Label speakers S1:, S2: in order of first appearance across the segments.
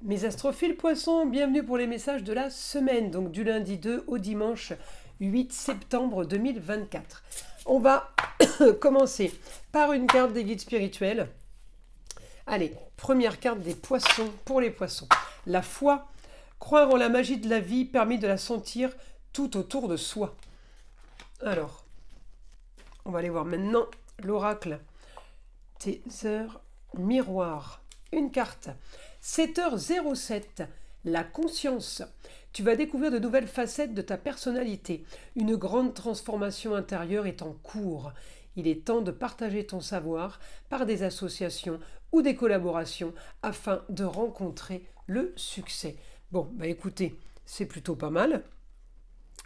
S1: Mes astrophiles poissons, bienvenue pour les messages de la semaine, donc du lundi 2 au dimanche 8 septembre 2024. On va commencer par une carte des guides spirituels. Allez, première carte des poissons pour les poissons. La foi, croire en la magie de la vie permet de la sentir tout autour de soi. Alors, on va aller voir maintenant l'oracle Tether Miroir. Une carte. 7h07, la conscience. Tu vas découvrir de nouvelles facettes de ta personnalité. Une grande transformation intérieure est en cours. Il est temps de partager ton savoir par des associations ou des collaborations afin de rencontrer le succès. Bon, bah écoutez, c'est plutôt pas mal.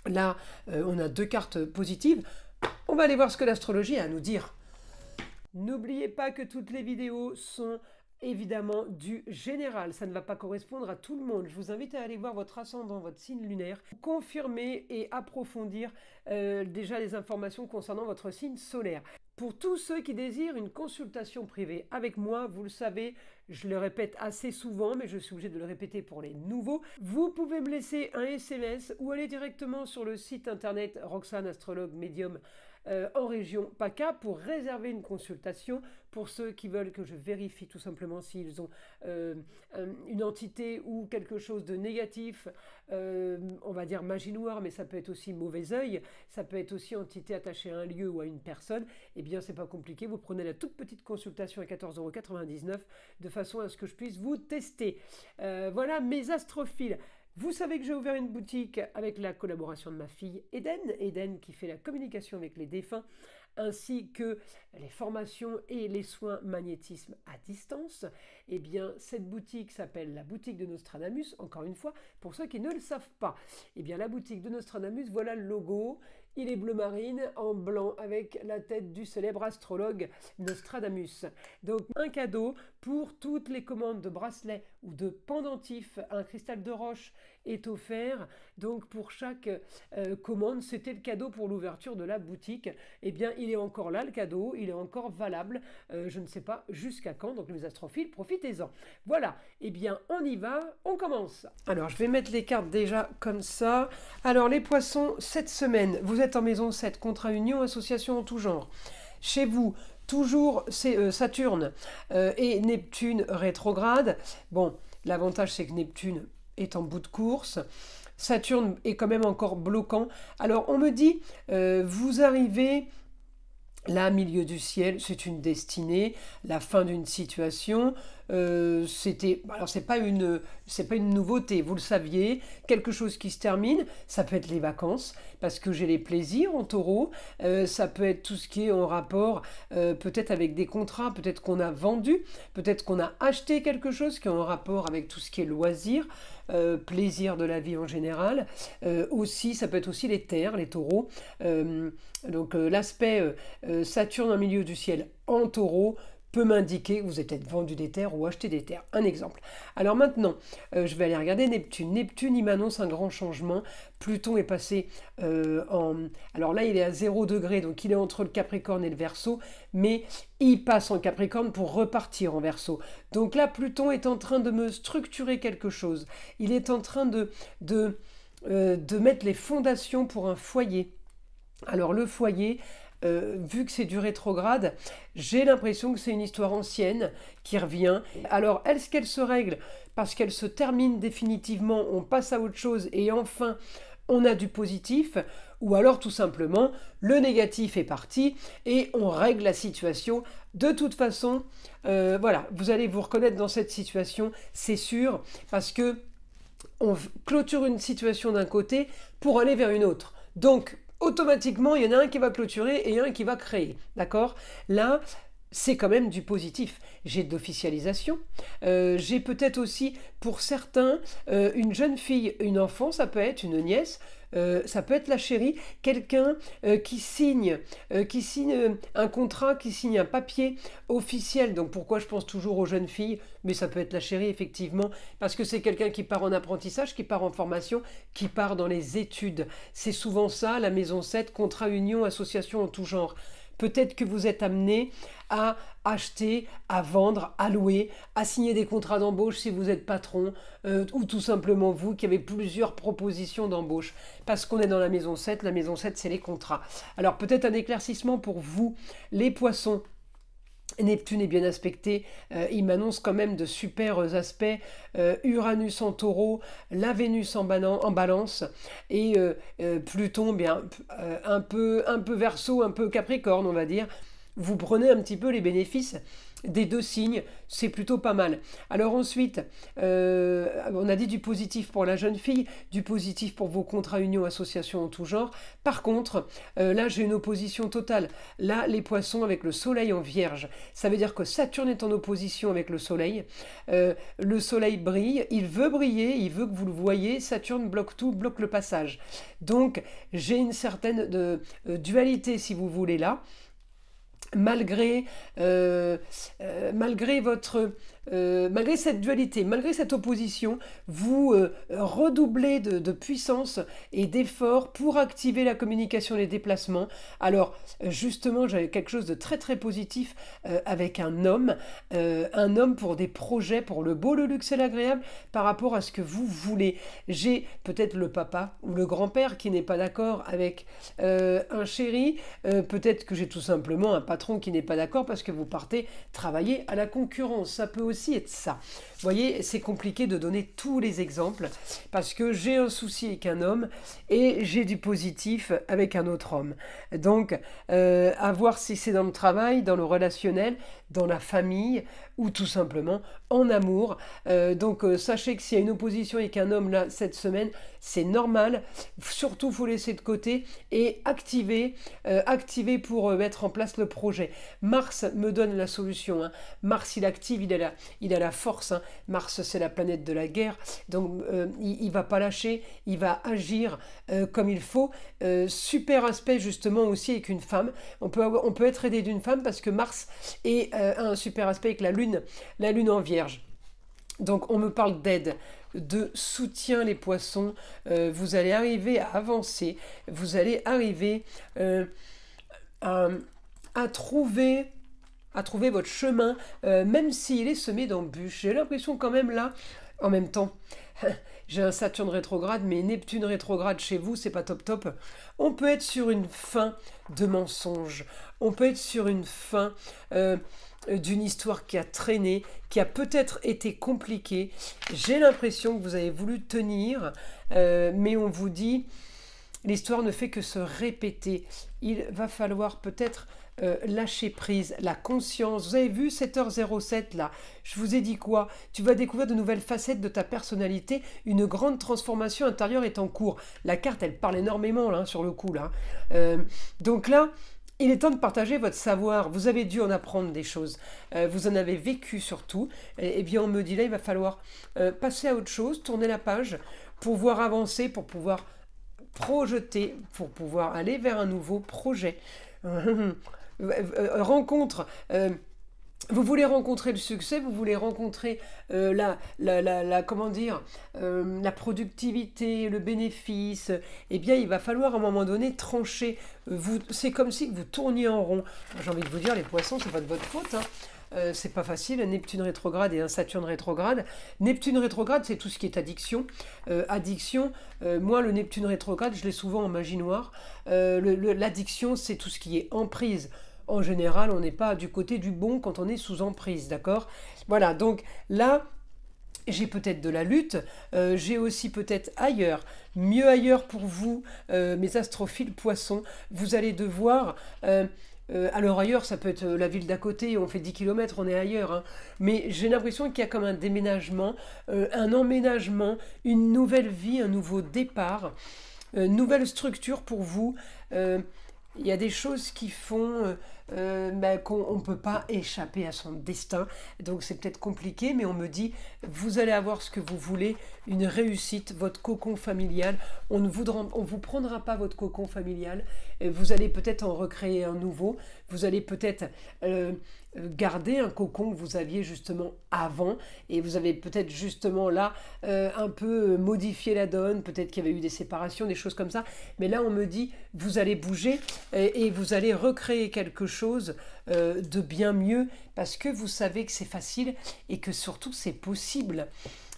S1: Là, on a deux cartes positives. On va aller voir ce que l'astrologie a à nous dire. N'oubliez pas que toutes les vidéos sont évidemment du général, ça ne va pas correspondre à tout le monde. Je vous invite à aller voir votre ascendant, votre signe lunaire, confirmer et approfondir déjà les informations concernant votre signe solaire. Pour tous ceux qui désirent une consultation privée avec moi, vous le savez, je le répète assez souvent, mais je suis obligé de le répéter pour les nouveaux. Vous pouvez me laisser un SMS ou aller directement sur le site internet Roxane Astrologue Médium en région PACA pour réserver une consultation pour ceux qui veulent que je vérifie tout simplement s'ils ont une entité ou quelque chose de négatif, on va dire magie noire, mais ça peut être aussi mauvais œil, ça peut être aussi entité attachée à un lieu ou à une personne. Eh bien c'est pas compliqué, vous prenez la toute petite consultation à 14,99 € de façon à ce que je puisse vous tester. Voilà mes astrophiles. Vous savez que j'ai ouvert une boutique avec la collaboration de ma fille Eden qui fait la communication avec les défunts, ainsi que les formations et les soins magnétisme à distance. Eh bien, cette boutique s'appelle la boutique de Nostradamus, encore une fois, pour ceux qui ne le savent pas. Eh bien, la boutique de Nostradamus, voilà le logo. Il est bleu marine en blanc avec la tête du célèbre astrologue Nostradamus. Donc un cadeau pour toutes les commandes de bracelets ou de pendentifs. Un cristal de roche est offert. Donc pour chaque commande, c'était le cadeau pour l'ouverture de la boutique. Eh bien il est encore là le cadeau, il est encore valable. Je ne sais pas jusqu'à quand. Donc les astrophiles, profitez-en. Voilà, eh bien on y va, on commence. Alors je vais mettre les cartes déjà comme ça. Alors les poissons, cette semaine, vous êtes en maison 7, contrat union, association en tout genre. Chez vous, toujours c'est Saturne et Neptune rétrograde. Bon, l'avantage c'est que Neptune est en bout de course. Saturne est quand même encore bloquant. Alors on me dit, vous arrivez là, milieu du ciel, c'est une destinée, la fin d'une situation. Alors c'est pas une nouveauté, vous le saviez, quelque chose qui se termine, ça peut être les vacances, parce que j'ai les plaisirs en taureau, ça peut être tout ce qui est en rapport, peut-être avec des contrats, peut-être qu'on a vendu, peut-être qu'on a acheté quelque chose qui est en rapport avec tout ce qui est loisir, plaisir de la vie en général, aussi, ça peut être aussi les terres, les taureaux, donc l'aspect Saturne en milieu du ciel en taureau peut m'indiquer que vous avez peut-être vendu des terres ou acheté des terres. Un exemple. Alors maintenant, je vais aller regarder Neptune. Neptune, il m'annonce un grand changement. Pluton est passé Alors là, il est à 0 degré, donc il est entre le Capricorne et le Verseau, mais il passe en Capricorne pour repartir en Verseau. Donc là, Pluton est en train de me structurer quelque chose. Il est en train de mettre les fondations pour un foyer. Alors le foyer, vu que c'est du rétrograde, j'ai l'impression que c'est une histoire ancienne qui revient. Alors, est-ce qu'elle se règle parce qu'elle se termine définitivement, on passe à autre chose et enfin on a du positif, ou alors tout simplement le négatif est parti et on règle la situation. De toute façon, voilà, vous allez vous reconnaître dans cette situation, c'est sûr, parce que on clôture une situation d'un côté pour aller vers une autre. Donc, automatiquement, il y en a un qui va clôturer et un qui va créer. D'accord? Là, c'est quand même du positif. J'ai de l'officialisation. J'ai peut-être aussi, pour certains, une jeune fille, une enfant, ça peut être une nièce, ça peut être la chérie, quelqu'un qui signe un contrat, qui signe un papier officiel. Donc pourquoi je pense toujours aux jeunes filles, mais ça peut être la chérie effectivement, parce que c'est quelqu'un qui part en apprentissage, qui part en formation, qui part dans les études. C'est souvent ça, la maison 7, contrat union, association en tout genre. Peut-être que vous êtes amené à acheter, à vendre, à louer, à signer des contrats d'embauche si vous êtes patron, ou tout simplement vous qui avez plusieurs propositions d'embauche. Parce qu'on est dans la maison 7 c'est les contrats. Alors peut-être un éclaircissement pour vous, les poissons. Neptune est bien aspecté, il m'annonce quand même de super aspects, Uranus en taureau, la Vénus en balance, et Pluton bien, un peu verseau, un peu capricorne on va dire. Vous prenez un petit peu les bénéfices des deux signes, c'est plutôt pas mal. Alors ensuite, on a dit du positif pour la jeune fille, du positif pour vos contrats, unions, associations en tout genre. Par contre, là j'ai une opposition totale. Là, les poissons avec le soleil en vierge. Ça veut dire que Saturne est en opposition avec le soleil. Le soleil brille, il veut briller, il veut que vous le voyez. Saturne bloque tout, bloque le passage. Donc, j'ai une certaine dualité, si vous voulez, là. Malgré cette dualité, malgré cette opposition, vous redoublez de puissance et d'effort pour activer la communication et les déplacements. Alors, justement, j'avais quelque chose de très très positif avec un homme pour des projets, pour le beau, le luxe et l'agréable, par rapport à ce que vous voulez. J'ai peut-être le papa ou le grand-père qui n'est pas d'accord avec un chéri, peut-être que j'ai tout simplement un patron qui n'est pas d'accord parce que vous partez travailler à la concurrence. Ça peut aussi être ça. Vous voyez, c'est compliqué de donner tous les exemples parce que j'ai un souci avec un homme et j'ai du positif avec un autre homme. Donc, à voir si c'est dans le travail, dans le relationnel, dans la famille ou tout simplement en amour. Donc, sachez que s'il y a une opposition avec un homme là cette semaine, c'est normal. Surtout, il faut laisser de côté et activer pour mettre en place le projet. Mars me donne la solution. Hein. Mars, il active, il a la force. Hein. Mars, c'est la planète de la guerre. Donc, il ne va pas lâcher, il va agir comme il faut. Super aspect justement aussi avec une femme. On peut être aidé d'une femme parce que Mars a un super aspect avec la lune en vierge. Donc, on me parle d'aide, de soutien les poissons. Vous allez arriver à avancer. Vous allez arriver à trouver votre chemin, même s'il est semé d'embûches. J'ai l'impression quand même là, en même temps, j'ai un Saturne rétrograde, mais Neptune rétrograde chez vous, c'est pas top. On peut être sur une fin de mensonge. On peut être sur une fin d'une histoire qui a traîné, qui a peut-être été compliquée. J'ai l'impression que vous avez voulu tenir, mais on vous dit, l'histoire ne fait que se répéter. Il va falloir peut-être lâcher prise, la conscience. Vous avez vu 7h07 là, je vous ai dit quoi? Tu vas découvrir de nouvelles facettes de ta personnalité, une grande transformation intérieure est en cours. La carte, elle parle énormément là, sur le coup là. Donc là, il est temps de partager votre savoir. Vous avez dû en apprendre des choses. Vous en avez vécu surtout. Et bien on me dit là, il va falloir passer à autre chose, tourner la page, pour pouvoir avancer, pour pouvoir projeter, pour pouvoir aller vers un nouveau projet. Rencontre. Vous voulez rencontrer le succès, vous voulez rencontrer comment dire, la productivité, le bénéfice. Eh bien, il va falloir à un moment donné trancher. C'est comme si vous tourniez en rond. J'ai envie de vous dire, les poissons, c'est pas de votre faute. Hein. C'est pas facile, un Neptune rétrograde et un Saturne rétrograde. Neptune rétrograde, c'est tout ce qui est addiction. Moi, le Neptune rétrograde, je l'ai souvent en magie noire. L'addiction, c'est tout ce qui est emprise. En général, on n'est pas du côté du bon quand on est sous emprise, d'accord? Voilà, donc là, j'ai peut-être de la lutte, j'ai aussi peut-être ailleurs, mieux ailleurs pour vous, mes astrophiles poissons, vous allez devoir... alors ailleurs, ça peut être la ville d'à côté, on fait 10 km, on est ailleurs. Hein. Mais j'ai l'impression qu'il y a comme un déménagement, un emménagement, une nouvelle vie, un nouveau départ, nouvelle structure pour vous. Il y a des choses qui font qu'on ne peut pas échapper à son destin. Donc c'est peut-être compliqué, mais on me dit, vous allez avoir ce que vous voulez, une réussite, votre cocon familial. On ne vous prendra pas votre cocon familial. Vous allez peut-être en recréer un nouveau. Vous allez peut-être garder un cocon que vous aviez justement avant, et vous avez peut-être justement là un peu modifié la donne, peut-être qu'il y avait eu des séparations, des choses comme ça, mais là on me dit vous allez bouger et vous allez recréer quelque chose de bien mieux, parce que vous savez que c'est facile et que surtout c'est possible.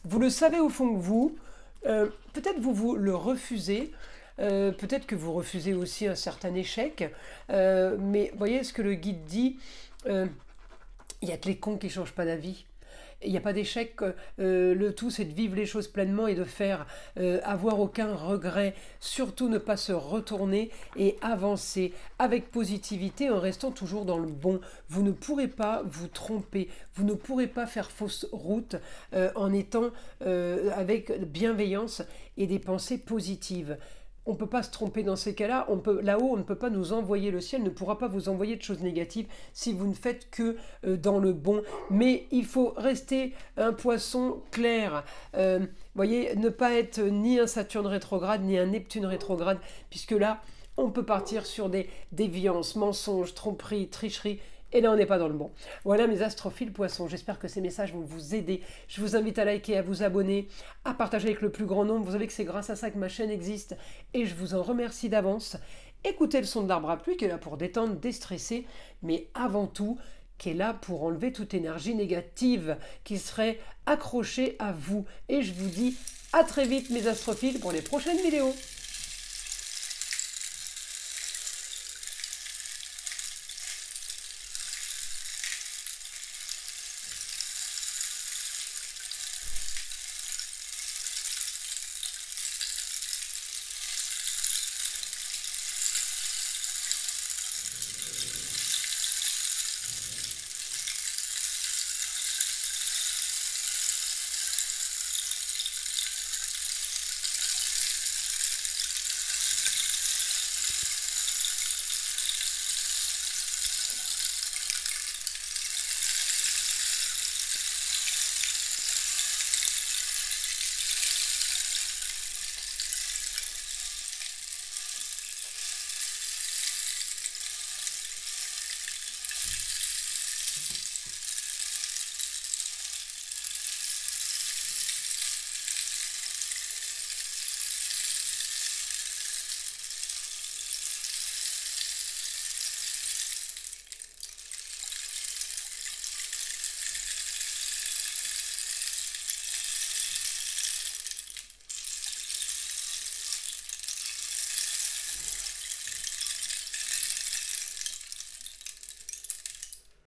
S1: Vous le savez au fond de vous, peut-être vous le refusez. Peut-être que vous refusez aussi un certain échec, mais voyez ce que le guide dit, il n'y a que les cons qui ne changent pas d'avis. Il n'y a pas d'échec, le tout c'est de vivre les choses pleinement et de faire, avoir aucun regret, surtout ne pas se retourner et avancer avec positivité en restant toujours dans le bon. Vous ne pourrez pas vous tromper, vous ne pourrez pas faire fausse route en étant avec bienveillance et des pensées positives. On ne peut pas se tromper dans ces cas-là. Là-haut, on ne peut pas nous envoyer, le ciel ne pourra pas vous envoyer de choses négatives si vous ne faites que dans le bon. Mais il faut rester un poisson clair. Voyez, ne pas être ni un Saturne rétrograde, ni un Neptune rétrograde, puisque là, on peut partir sur des déviances, mensonges, tromperies, tricheries. Et là, on n'est pas dans le bon. Voilà mes astrophiles poissons. J'espère que ces messages vont vous aider. Je vous invite à liker, à vous abonner, à partager avec le plus grand nombre. Vous savez que c'est grâce à ça que ma chaîne existe et je vous en remercie d'avance. Écoutez le son de l'arbre à pluie qui est là pour détendre, déstresser, mais avant tout, qui est là pour enlever toute énergie négative qui serait accrochée à vous. Et je vous dis à très vite mes astrophiles pour les prochaines vidéos.